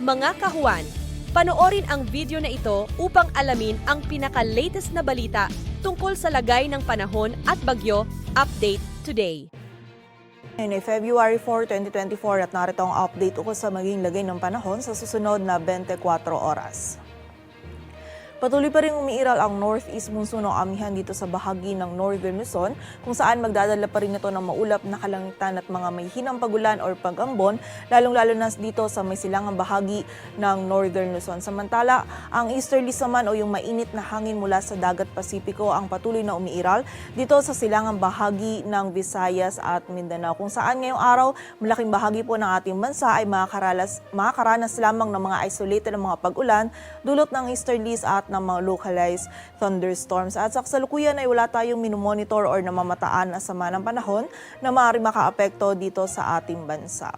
Mga kahuan, panoorin ang video na ito upang alamin ang pinaka-latest na balita tungkol sa lagay ng panahon at bagyo. Update today. Ngayon ay February 4, 2024 at narito ang update ukol sa maging lagay ng panahon sa susunod na 24 oras. Patuloy pa rin umiiral ang northeast monsoon o amihan dito sa bahagi ng Northern Luzon kung saan magdadala pa rin ito ng maulap na kalangitan at mga may hinang pagulan or pag-ambon, lalong-lalo na dito sa may silangang bahagi ng Northern Luzon. Samantala, ang easterlies naman o yung mainit na hangin mula sa dagat Pasipiko ang patuloy na umiiral dito sa silangang bahagi ng Visayas at Mindanao kung saan ngayong araw malaking bahagi po ng ating bansa ay makakaranas lamang ng mga isolated na mga pag-ulan dulot ng easterlies at ng mga localized thunderstorms. At sa kasalukuyan ay wala tayong minomonitor or namamataan na sama ng panahon na maaaring makaapekto dito sa ating bansa.